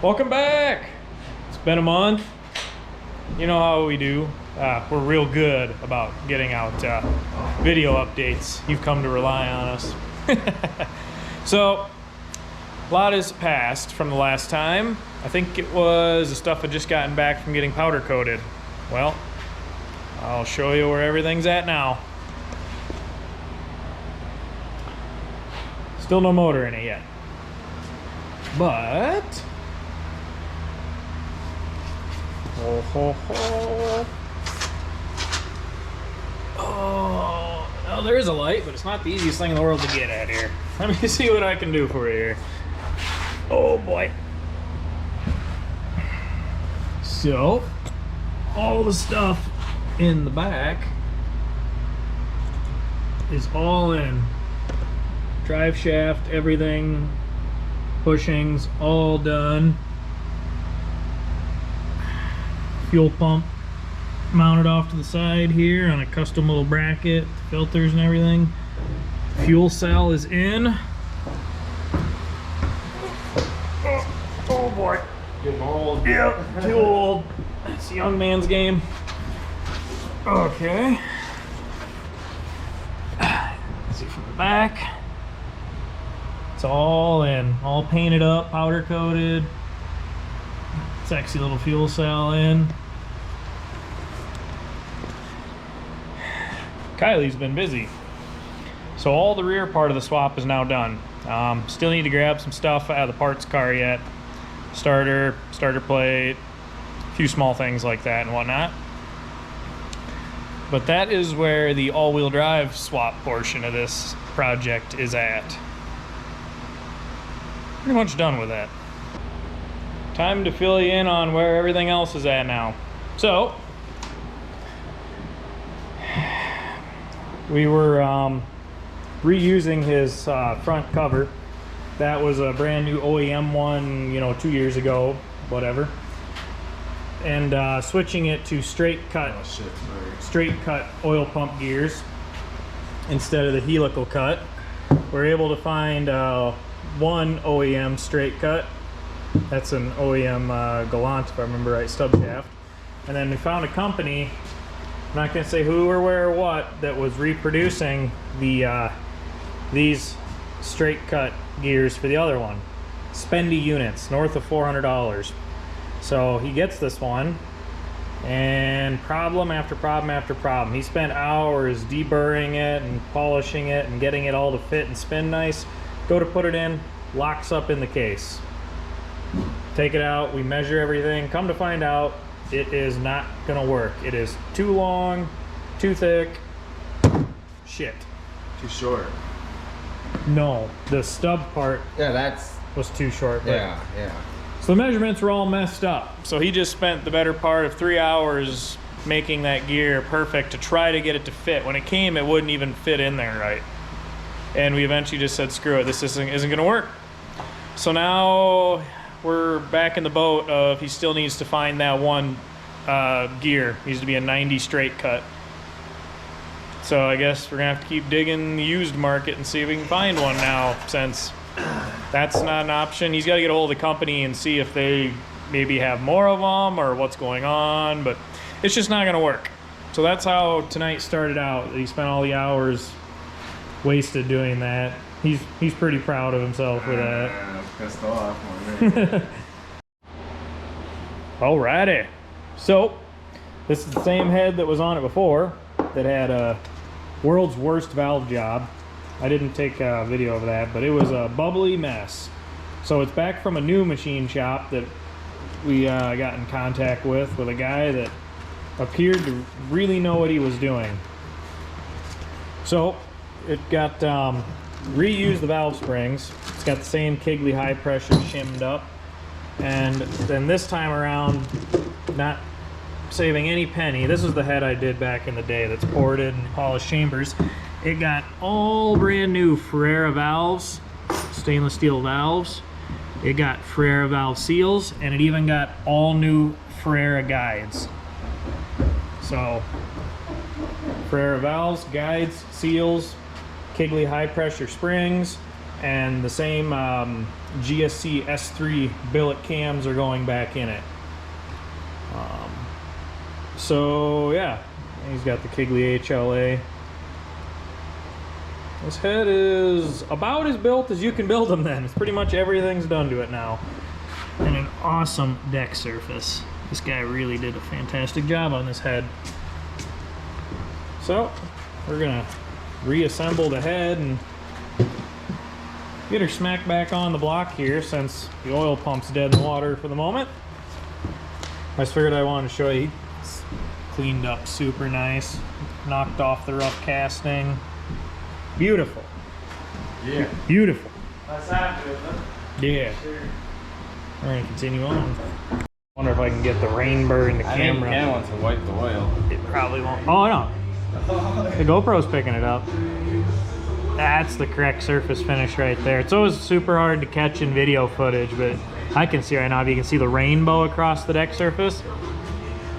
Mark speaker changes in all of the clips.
Speaker 1: Welcome back. It's been a month. You know how we do. We're real good about getting out video updates. You've come to rely on us. So, a lot has passed from the last time. I think it was the stuff had just gotten back from getting powder coated. Well, I'll show you where everything's at now. Still no motor in it yet. But oh, there is a light, but it's not the easiest thing in the world to get at here. Let me see what I can do for you here. Oh boy. So, all the stuff in the back is all in. Drive shaft, everything, bushings, all done. Fuel pump mounted off to the side here on a custom little bracket, filters and everything. Fuel cell is in. Oh boy.
Speaker 2: Getting old.
Speaker 1: Yep, too old. It's a young man's game. Okay. Let's see from the back. It's all in, all painted up, powder coated. Sexy little fuel cell in. Kyley's been busy. So all the rear part of the swap is now done. Still need to grab some stuff out of the parts car yet. Starter plate, a few small things like that and whatnot. But that is where the all-wheel drive swap portion of this project is at. Pretty much done with that. Time to fill you in on where everything else is at now. So, we were reusing his front cover. That was a brand new OEM one, 2 years ago, whatever. And switching it to straight cut oil pump gears instead of the helical cut. We're able to find one OEM straight cut. That's an OEM Galant, if I remember right, stub shaft. And then we found a company, I'm not going to say who or where or what, that was reproducing the these straight cut gears for the other one. Spendy units, north of $400. So he gets this one, and problem after problem after problem. He spent hours deburring it and polishing it and getting it all to fit and spin nice. Go to put it in, locks up in the case. Take it out, we measure everything. Come to find out, it is not gonna work. It is too long, too thick, shit.
Speaker 2: Too short.
Speaker 1: No, the stub part was too short.
Speaker 2: Yeah.
Speaker 1: So the measurements were all messed up. So he just spent the better part of 3 hours making that gear perfect to try to get it to fit. When it came, it wouldn't even fit in there right. And we eventually just said, screw it, this isn't gonna work. So now we're back in the boat of he still needs to find that one gear. It needs to be a 90 straight cut. So I guess we're gonna have to keep digging the used market and see if we can find one now, since that's not an option. He's gotta get a hold of the company and see if they maybe have more of them or what's going on, but it's just not gonna work. So that's how tonight started out. He spent all the hours wasted doing that. He's pretty proud of himself for that.
Speaker 2: I was pissed off.
Speaker 1: Alrighty. So, this is the same head that was on it before that had a world's worst valve job. I didn't take a video of that, but it was a bubbly mess. So it's back from a new machine shop that we got in contact with a guy that appeared to really know what he was doing. So it got reused the valve springs. It's got the same Kyley high pressure shimmed up, and then this time around, not saving any penny. This is the head I did back in the day that's ported and polished chambers. It got all brand new Ferrera valves, stainless steel valves. It got Ferrera valve seals, and it even got all new Ferrera guides. So Ferrera valves, guides, seals, Kyley high pressure springs, and the same GSC S3 billet cams are going back in it. So yeah, he's got the Kyley HLA. This head is about as built as you can build them then. It's pretty much everything's done to it now. And an awesome deck surface. This guy really did a fantastic job on this head. So we're gonna reassemble the head and get her smack back on the block here since the oil pump's dead in the water for the moment. I just figured I wanted to show you. It's cleaned up super nice. Knocked off the rough casting. Beautiful.
Speaker 2: Yeah.
Speaker 1: Beautiful.
Speaker 2: That's happy with them.
Speaker 1: Yeah.
Speaker 2: Sure.
Speaker 1: We're gonna continue on. Wonder if I can get the rain burn the camera.
Speaker 2: I think Ken wants to wipe the oil.
Speaker 1: It probably won't. Oh no. The GoPro's picking it up. That's the correct surface finish right there. It's always super hard to catch in video footage, but I can see right now, if you can see the rainbow across the deck surface,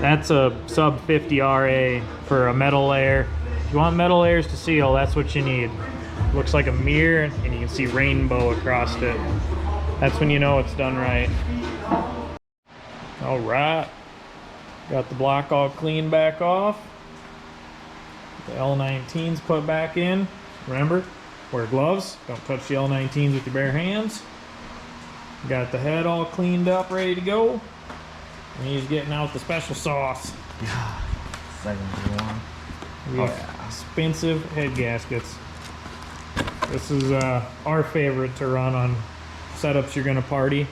Speaker 1: that's a sub 50 RA for a metal layer. If you want metal layers to seal, that's what you need. Looks like a mirror and you can see rainbow across it. That's when you know it's done right. All right, got the block all cleaned back off. The L19s put back in. Remember, wear gloves. Don't touch the L19s with your bare hands. Got the head all cleaned up, ready to go. And he's getting out the special sauce.
Speaker 2: Yeah. Second one.
Speaker 1: Expensive head gaskets. This is our favorite to run on setups you're gonna party.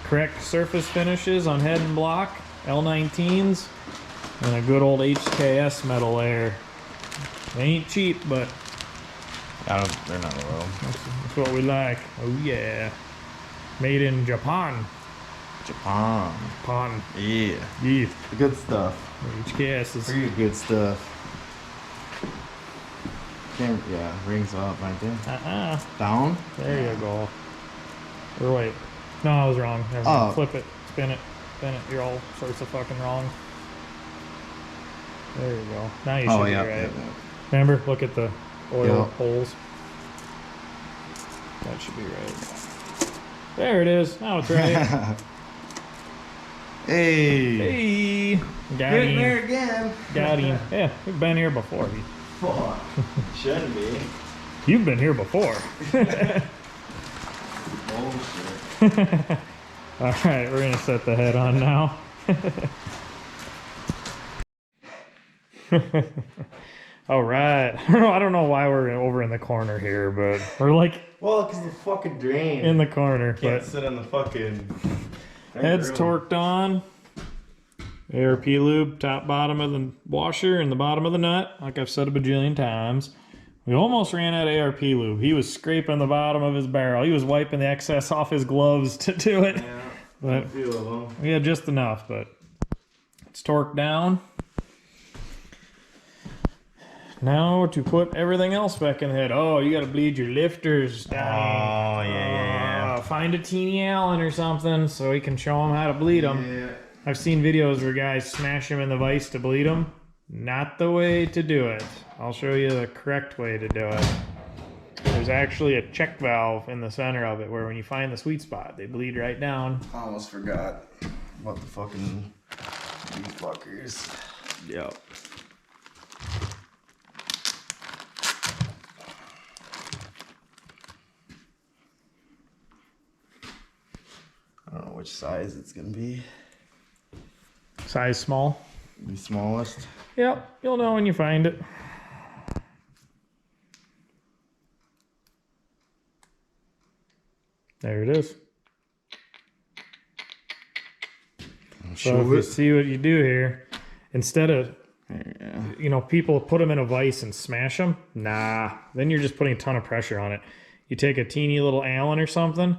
Speaker 1: Correct surface finishes on head and block, L19s, and a good old HKS metal layer. They ain't cheap, but
Speaker 2: They're not oil.
Speaker 1: that's what we like. Oh yeah. Made in Japan.
Speaker 2: Japan.
Speaker 1: Japan.
Speaker 2: Yeah.
Speaker 1: Yeah.
Speaker 2: Good stuff.
Speaker 1: HKS is
Speaker 2: Pretty good stuff. Yeah, rings up right there. Down?
Speaker 1: There you go. Or wait. No, I was wrong. Never mind. Flip it. Spin it. Spin it. You're all sorts of fucking wrong. There you go. Now you should be right.
Speaker 2: Yeah.
Speaker 1: Remember? Look at the oil
Speaker 2: Yep.
Speaker 1: holes. That should be right. There it is. Now it's right.
Speaker 2: Hey.
Speaker 1: Hey. Got
Speaker 2: Getting
Speaker 1: him.
Speaker 2: there again.
Speaker 1: Got him. Yeah, we've been here before.
Speaker 2: Fuck. Shouldn't be.
Speaker 1: You've been here before.
Speaker 2: Bullshit.
Speaker 1: All right, we're gonna set the head on now. All right. I don't know why we're over in the corner here, but we're like
Speaker 2: Well, because the fucking drain.
Speaker 1: in the corner.
Speaker 2: Can't
Speaker 1: But
Speaker 2: sit on the fucking.
Speaker 1: head's torqued on. ARP lube, top bottom of the washer and the bottom of the nut, like I've said a bajillion times. We almost ran out of ARP lube. He was scraping the bottom of his barrel. He was wiping the excess off his gloves to do it.
Speaker 2: Yeah.
Speaker 1: But
Speaker 2: A few of them.
Speaker 1: we had just enough, but it's torqued down. Now to put everything else back in the head. Oh, you gotta bleed your lifters down.
Speaker 2: Oh, yeah.
Speaker 1: Find a teeny Allen or something so we can show them how to bleed them.
Speaker 2: Yeah.
Speaker 1: I've seen videos where guys smash them in the vise to bleed them. Not the way to do it. I'll show you the correct way to do it. There's actually a check valve in the center of it where when you find the sweet spot, they bleed right down.
Speaker 2: I almost forgot about the fucking these fuckers.
Speaker 1: Yep.
Speaker 2: I don't know which size it's gonna be.
Speaker 1: Size small.
Speaker 2: The smallest.
Speaker 1: Yep, you'll know when you find it. There it is. So if you see what you do here, instead of, you know, people put them in a vise and smash them. Nah, then you're just putting a ton of pressure on it. You take a teeny little Allen or something,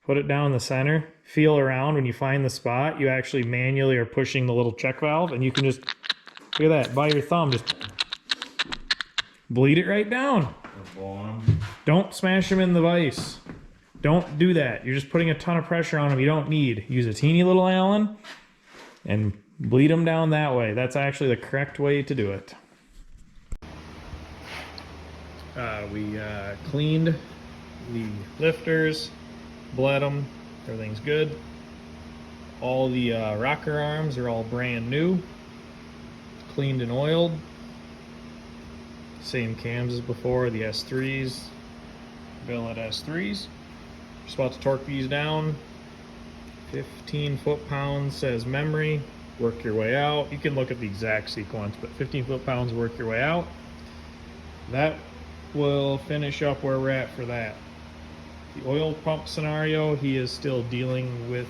Speaker 1: put it down the center, feel around. When you find the spot, you actually manually are pushing the little check valve, and you can just, look at that, by your thumb, just bleed it right down. Don't smash them in the vise. Don't do that. You're just putting a ton of pressure on them you don't need. Use a teeny little Allen and bleed them down that way. That's actually the correct way to do it. We cleaned the lifters, bled them, everything's good. All the rocker arms are all brand new, cleaned and oiled. Same cams as before, the S3s, billet S3s. Just about to torque these down. 15 foot-pounds says memory, work your way out. You can look at the exact sequence, but 15 foot-pounds, work your way out. That will finish up where we're at for that. The oil pump scenario, he is still dealing with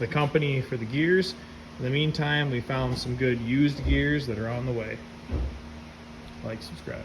Speaker 1: the company for the gears. In the meantime, we found some good used gears that are on the way. Like, subscribe.